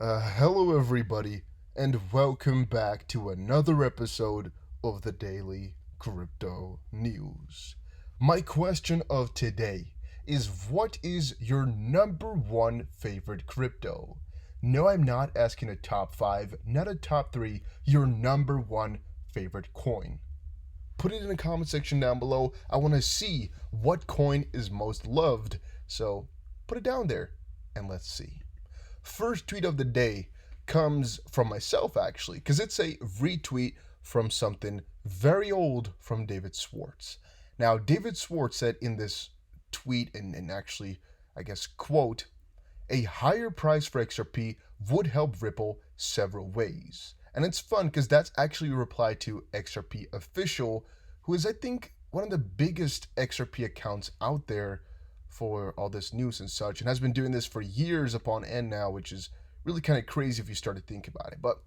Hello, everybody, and welcome back to another episode of the Daily Crypto News. My question of today is, what is your number one favorite crypto? No, I'm not asking a top 5, not a top 3, your number one favorite coin. Put it in the comment section down below. I want to see what coin is most loved, so put it down there and let's see. First tweet of the day comes from myself, actually, because it's a retweet from something very old from David Schwartz. Now, David Schwartz said in this tweet, and actually, I guess, quote, a higher price for XRP would help Ripple several ways. And it's fun because that's actually a reply to XRP Official, who is, I think, one of the biggest XRP accounts out there for all this news and such, and has been doing this for years upon end now, which is really kind of crazy if you start to think about it. But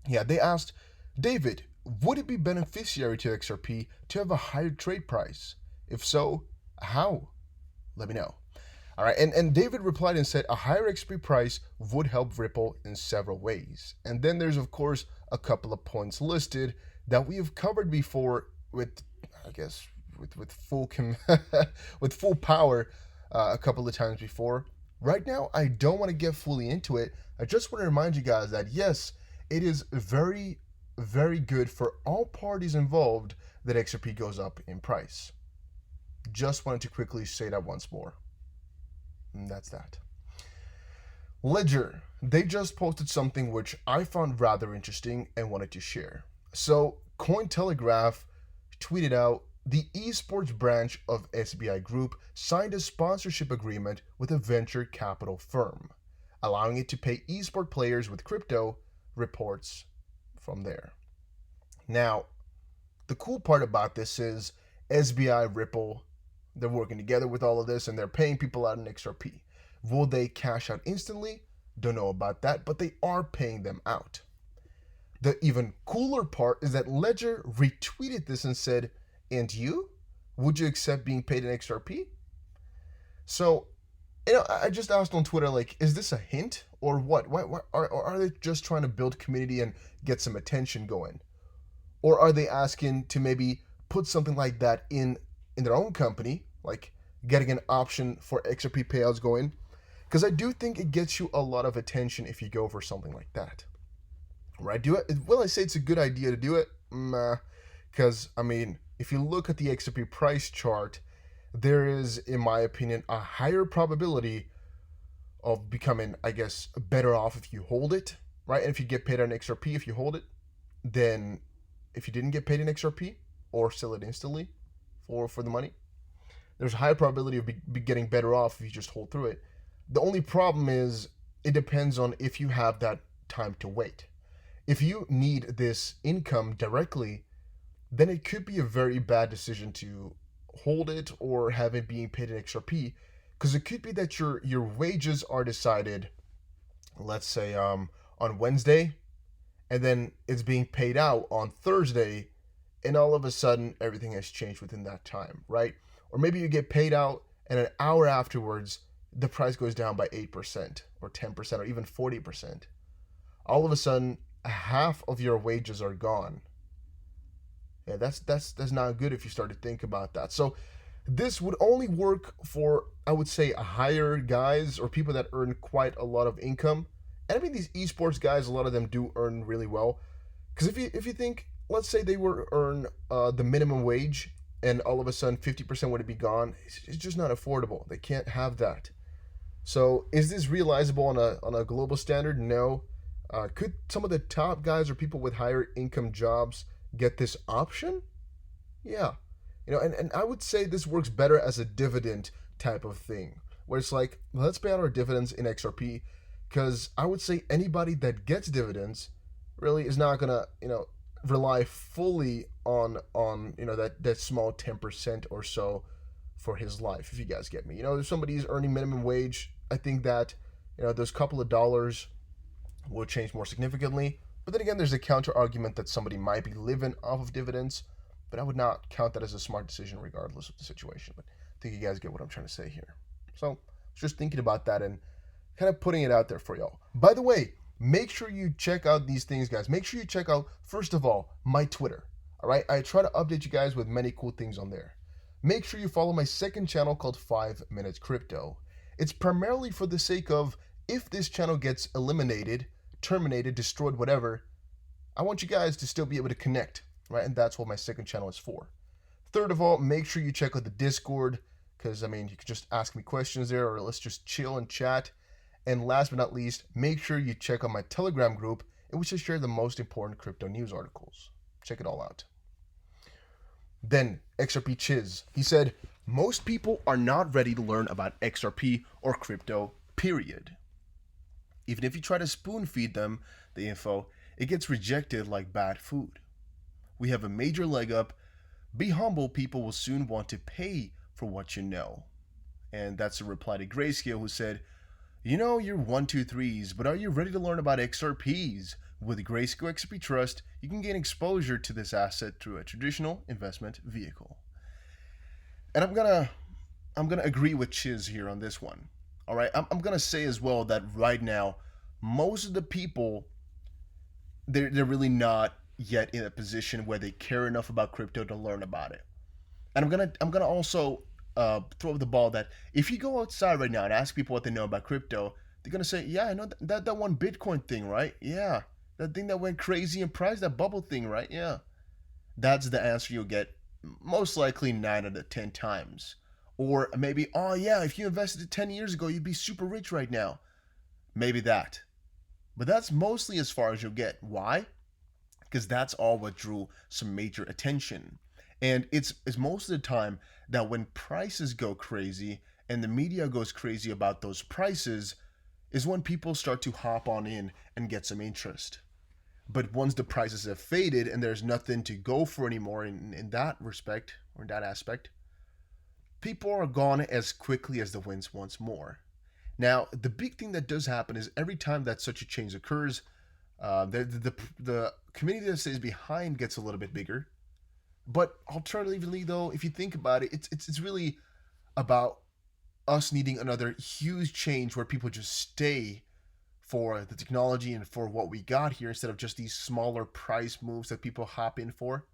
yeah, they asked, David, would it be beneficiary to XRP to have a higher trade price? If so, how? Let me know. All right, and David replied and said a higher XRP price would help Ripple in several ways. And then there's, of course, a couple of points listed that we have covered before with, I guess, with full with full power a couple of times before. Right now, I don't want to get fully into it. I just want to remind you guys that yes, it is very, very good for all parties involved that XRP goes up in price. Just wanted to quickly say that once more. And that's that. Ledger, they just posted something which I found rather interesting and wanted to share. So Cointelegraph tweeted out, the esports branch of SBI Group signed a sponsorship agreement with a venture capital firm, allowing it to pay esport players with crypto, reports from there. Now, the cool part about this is SBI Ripple, they're working together with all of this and they're paying people out in XRP. Will they cash out instantly? Don't know about that, but they are paying them out. The even cooler part is that Ledger retweeted this and said, and you? Would you accept being paid in XRP? So, I just asked on Twitter, like, is this a hint or what? Why are they just trying to build community and get some attention going? Or are they asking to maybe put something like that in their own company, like getting an option for XRP payouts going? Because I do think it gets you a lot of attention if you go for something like that. Right? Will I say it's a good idea to do it? Because, I mean, if you look at the XRP price chart, there is, in my opinion, a higher probability of becoming, I guess, better off if you hold it, right? And if you get paid on XRP, if you hold it, then if you didn't get paid in XRP or sell it instantly for the money, there's a high probability of be getting better off if you just hold through it. The only problem is it depends on if you have that time to wait. If you need this income directly, then it could be a very bad decision to hold it or have it being paid in XRP, because it could be that your wages are decided, let's say on Wednesday, and then it's being paid out on Thursday, and all of a sudden everything has changed within that time, right? Or maybe you get paid out and an hour afterwards the price goes down by 8% or 10% or even 40%. All of a sudden half of your wages are gone. Yeah, that's not good if you start to think about that. So this would only work for, I would say, a higher guys or people that earn quite a lot of income. And I mean, these esports guys, a lot of them do earn really well. Because if you think, let's say they were earn the minimum wage, and all of a sudden 50% would be gone, it's just not affordable. They can't have that. So is this realizable on a global standard? No. Could some of the top guys or people with higher income jobs get this option? Yeah. And I would say this works better as a dividend type of thing, where it's like, let's pay out our dividends in XRP, because I would say anybody that gets dividends really is not gonna, rely fully on that small 10% or so for his life, if you guys get me. If somebody's earning minimum wage, I think that, those couple of dollars will change more significantly. But then again, there's a counter argument that somebody might be living off of dividends, but I would not count that as a smart decision regardless of the situation. But I think you guys get what I'm trying to say here. So just thinking about that and kind of putting it out there for y'all. By the way, make sure you check out these things, guys. Make sure you check out, first of all, my Twitter. All right, I try to update you guys with many cool things on there. Make sure you follow my second channel called 5 Minutes Crypto. It's primarily for the sake of, if this channel gets eliminated, terminated, destroyed, whatever, I want you guys to still be able to connect, right? And that's what my second channel is for. Third of all, make sure you check out the Discord, because, I mean, you can just ask me questions there, or let's just chill and chat. And last but not least, make sure you check out my Telegram group, in which I share the most important crypto news articles. Check it all out. Then, XRP Chiz. He said, most people are not ready to learn about XRP or crypto, period. Even if you try to spoon feed them the info, it gets rejected like bad food. We have a major leg up. Be humble, people will soon want to pay for what you know. And that's a reply to Grayscale, who said, you know your 123s, but are you ready to learn about XRPs? With Grayscale XRP Trust, you can gain exposure to this asset through a traditional investment vehicle. And I'm gonna agree with Chiz here on this one. All right, I'm gonna say as well that right now, most of the people, they're really not yet in a position where they care enough about crypto to learn about it. And I'm gonna also throw the ball that if you go outside right now and ask people what they know about crypto, they're gonna say, yeah, I know that one Bitcoin thing, right? Yeah, that thing that went crazy in price, that bubble thing, right? Yeah, that's the answer you'll get most likely 9 out of 10 times. Or maybe, oh yeah, if you invested 10 years ago, you'd be super rich right now. Maybe that. But that's mostly as far as you'll get. Why? Because that's all what drew some major attention. And it's most of the time that when prices go crazy and the media goes crazy about those prices is when people start to hop on in and get some interest. But once the prices have faded and there's nothing to go for anymore in that respect or in that aspect, people are gone as quickly as the winds once more. Now, the big thing that does happen is every time that such a change occurs, the community that stays behind gets a little bit bigger. But alternatively, though, if you think about it, it's really about us needing another huge change where people just stay for the technology and for what we got here instead of just these smaller price moves that people hop in for.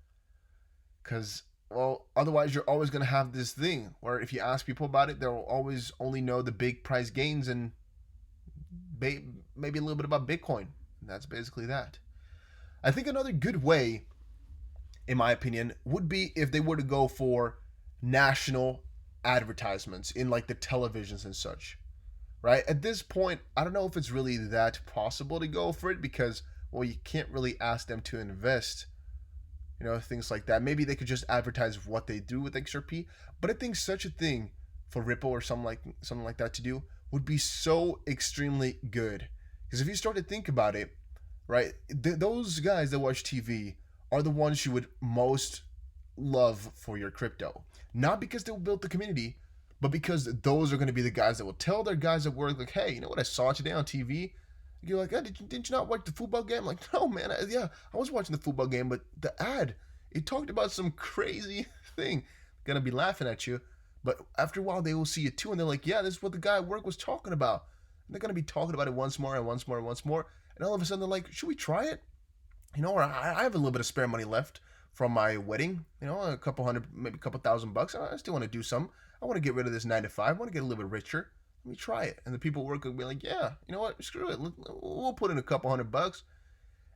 Because, well, otherwise you're always going to have this thing where if you ask people about it, they'll always only know the big price gains and maybe a little bit about Bitcoin. And that's basically that. I think another good way, in my opinion, would be if they were to go for national advertisements in like the televisions and such, right? At this point, I don't know if it's really that possible to go for it because, well, you can't really ask them to invest, things like that. Maybe they could just advertise what they do with XRP, but I think such a thing for Ripple or something like that to do would be so extremely good. Because if you start to think about it, right, those guys that watch TV are the ones you would most love for your crypto. Not because they will build the community, but because those are going to be the guys that will tell their guys at work, like, hey, you know what I saw today on TV? You're like, oh, didn't you not watch the football game? I'm like, no, man, I was watching the football game, but the ad, it talked about some crazy thing. Gonna be laughing at you, but after a while they will see it too, and they're like, yeah, this is what the guy at work was talking about. And they're gonna be talking about it once more and once more and once more, and all of a sudden they're like, should we try it? Or I have a little bit of spare money left from my wedding, a couple hundred, maybe a couple $1,000. I still want to do some. I want to get rid of this 9 to 5. I want to get a little bit richer. Let me try it. And the people at work will be like, yeah, you know what? Screw it. We'll put in a couple $100.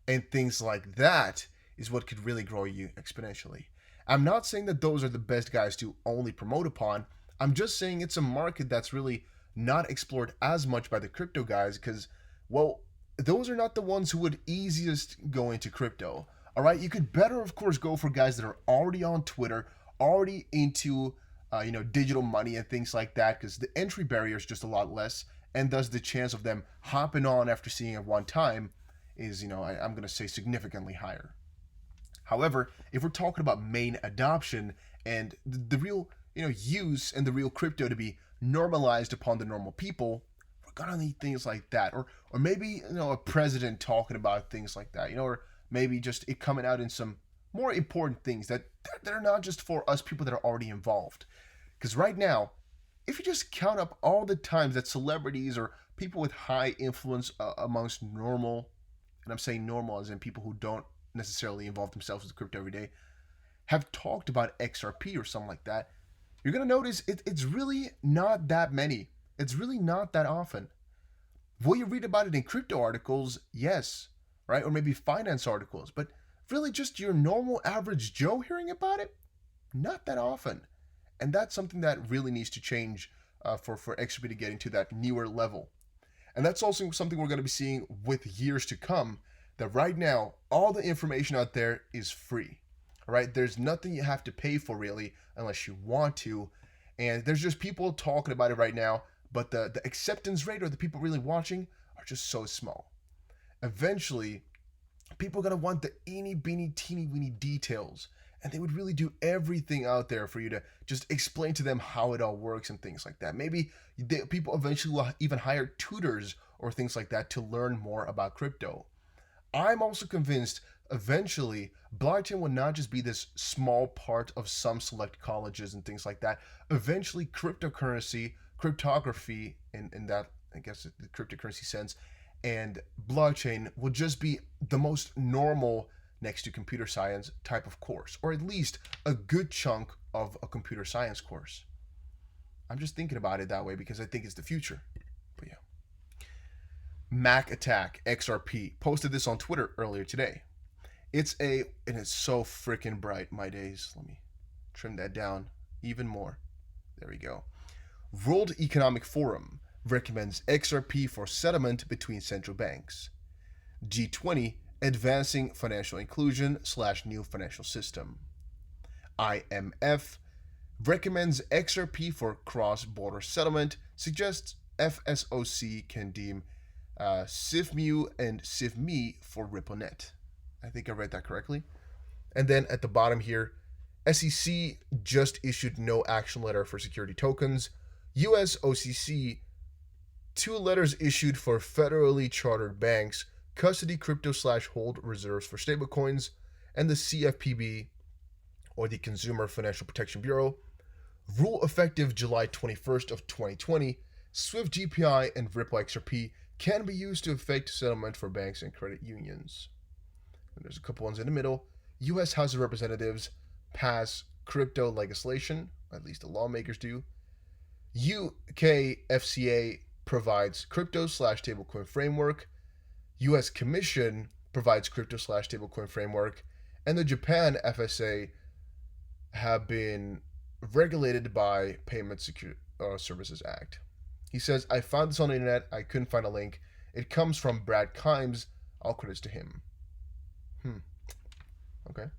And things like that is what could really grow you exponentially. I'm not saying that those are the best guys to only promote upon. I'm just saying it's a market that's really not explored as much by the crypto guys because, well, those are not the ones who would easiest go into crypto. All right, you could better, of course, go for guys that are already on Twitter, already into, digital money and things like that, because the entry barrier is just a lot less, and thus the chance of them hopping on after seeing it one time is, I'm going to say significantly higher. However, if we're talking about main adoption and the real, use and the real crypto to be normalized upon the normal people, we're gonna need things like that, or maybe a president talking about things like that, or maybe just it coming out in some more important things that are not just for us people that are already involved. Because right now, if you just count up all the times that celebrities or people with high influence amongst normal, and I'm saying normal as in people who don't necessarily involve themselves with crypto every day, have talked about XRP or something like that, you're going to notice it's really not that many. It's really not that often. Will you read about it in crypto articles? Yes, right? Or maybe finance articles. But really just your normal average Joe hearing about it? Not that often. And that's something that really needs to change for XRP to get into that newer level. And that's also something we're going to be seeing with years to come, that right now, all the information out there is free. All right? There's nothing you have to pay for really unless you want to. And there's just people talking about it right now, but the acceptance rate or the people really watching are just so small. Eventually, people are going to want the eeny, beeny, teeny, weeny details. And they would really do everything out there for you to just explain to them how it all works and things like that. Maybe people eventually will even hire tutors or things like that to learn more about crypto. I'm also convinced eventually blockchain will not just be this small part of some select colleges and things like that. Eventually, cryptocurrency, cryptography, in that, I guess, the cryptocurrency sense, and blockchain will just be the most normal next to computer science type of course, or at least a good chunk of a computer science course. I'm just thinking about it that way because I think it's the future. But yeah. Mac Attack XRP posted this on Twitter earlier today. And it's so freaking bright, my days. Let me trim that down even more. There we go. World Economic Forum recommends XRP for settlement between central banks. G20 advancing financial inclusion / new financial system. IMF recommends XRP for cross-border settlement, suggests FSOC can deem SIFMU and SIFME for RippleNet. I think I read that correctly. And then at the bottom here, SEC just issued no action letter for security tokens. US OCC, 2 letters issued for federally chartered banks, custody crypto / hold reserves for stablecoins, and the CFPB, or the Consumer Financial Protection Bureau. Rule effective July 21st of 2020, Swift GPI and Ripple XRP can be used to effect settlement for banks and credit unions. And there's a couple ones in the middle. U.S. House of Representatives pass crypto legislation, at least the lawmakers do. UK FCA provides crypto / stablecoin framework. U.S. Commission provides crypto / stablecoin framework. And the Japan FSA have been regulated by Payment Services Act. He says, I found this on the internet. I couldn't find a link. It comes from Brad Kimes. All credits to him. Okay.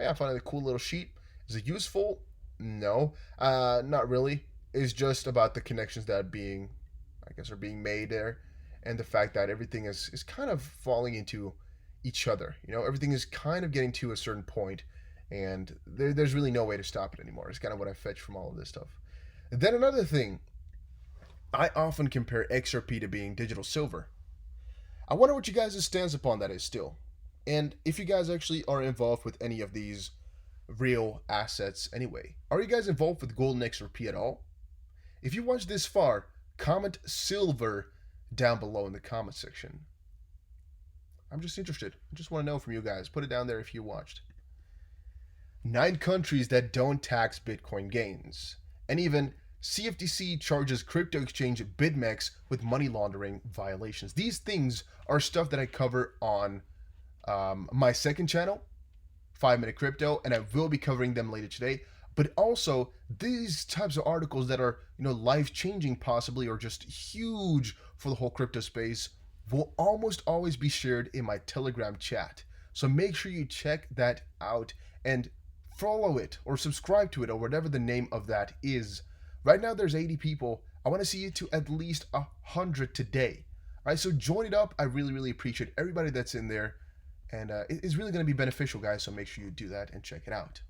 Yeah, I found a cool little sheet. Is it useful? No. Not really. It's just about the connections that are being made there, and the fact that everything is kind of falling into each other. You know, everything is kind of getting to a certain point, and there's really no way to stop it anymore. It's kind of what I fetch from all of this stuff. And then another thing, I often compare XRP to being digital silver. I wonder what you guys' stance upon that is still. And if you guys actually are involved with any of these real assets anyway. Are you guys involved with gold and XRP at all? If you watched this far, comment silver down below in the comment section. I'm just interested. I just want to know from you guys. Put it down there if you watched. 9 countries that don't tax Bitcoin gains. And even CFTC charges crypto exchange BitMEX with money laundering violations. These things are stuff that I cover on my second channel, 5 Minute Crypto, and I will be covering them later today. But also these types of articles that are, life-changing possibly, or just huge for the whole crypto space, will almost always be shared in my Telegram chat. So make sure you check that out and follow it or subscribe to it or whatever the name of that is. Right now there's 80 people. I want to see it to at least 100 today. All right, so join it up. I really, really appreciate everybody that's in there. And it's really going to be beneficial, guys, so make sure you do that and check it out.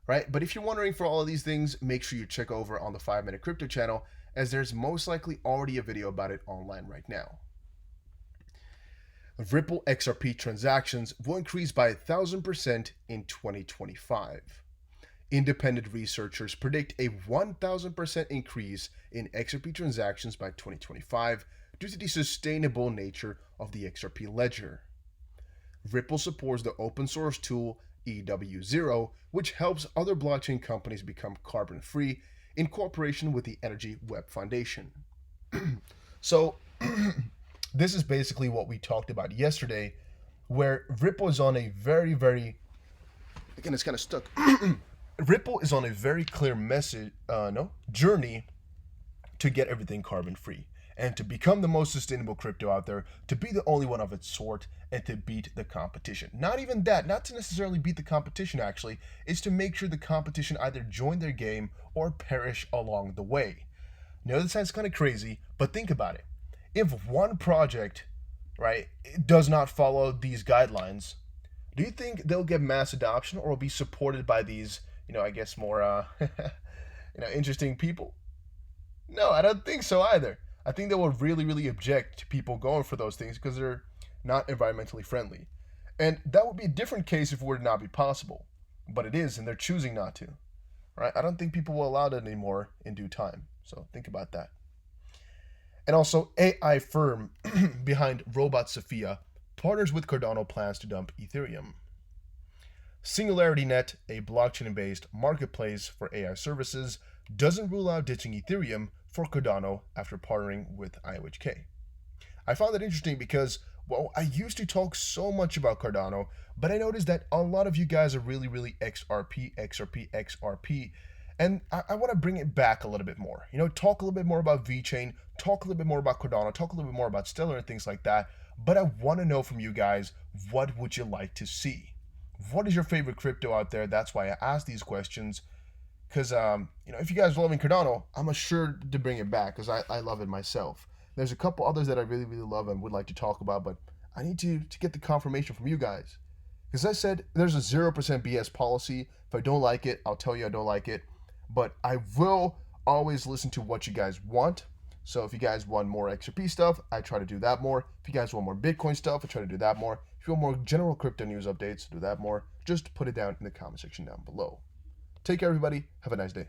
Right? But if you're wondering for all of these things, make sure you check over on the 5 Minute Crypto channel, as there's most likely already a video about it online right now. Ripple XRP transactions will increase by 1,000% in 2025. Independent researchers predict a 1,000% increase in XRP transactions by 2025 due to the sustainable nature of the XRP ledger. Ripple supports the open source tool EW0, which helps other blockchain companies become carbon free in cooperation with the Energy Web Foundation. So, this is basically what we talked about yesterday, where Ripple is on a very, again, it's kind of stuck. Ripple is on a very clear journey to get everything carbon free and to become the most sustainable crypto out there, to be the only one of its sort, and to beat the competition. Not even that, not to necessarily beat the competition actually, is to make sure the competition either join their game or perish along the way. Now this sounds kind of crazy, but think about it. If one project, right, does not follow these guidelines, do you think they'll get mass adoption or will be supported by these, I guess more, interesting people? No, I don't think so either. I think they will really object to people going for those things because they're not environmentally friendly. And that would be a different case if it were to not be possible. But it is, and they're choosing not to. Right? I don't think people will allow that anymore in due time. So think about that. And also, AI firm behind Robot Sophia partners with Cardano plans to dump Ethereum. SingularityNet, a blockchain-based marketplace for AI services, doesn't rule out ditching Ethereum for Cardano after partnering with IOHK. I found that interesting because, well, I used to talk so much about Cardano, but I noticed that a lot of you guys are really XRP, and I want to bring it back a little bit more. Talk a little bit more about VeChain, talk a little bit more about Cardano, talk a little bit more about Stellar and things like that, but I want to know from you guys, what would you like to see? What is your favorite crypto out there? That's why I ask these questions. Because, if you guys are loving Cardano, I'm sure to bring it back because I love it myself. There's a couple others that I really love and would like to talk about, but I need to get the confirmation from you guys. Because I said there's a 0% BS policy. If I don't like it, I'll tell you I don't like it. But I will always listen to what you guys want. So if you guys want more XRP stuff, I try to do that more. If you guys want more Bitcoin stuff, I try to do that more. If you want more general crypto news updates, do that more. Just put it down in the comment section down below. Take care, everybody. Have a nice day.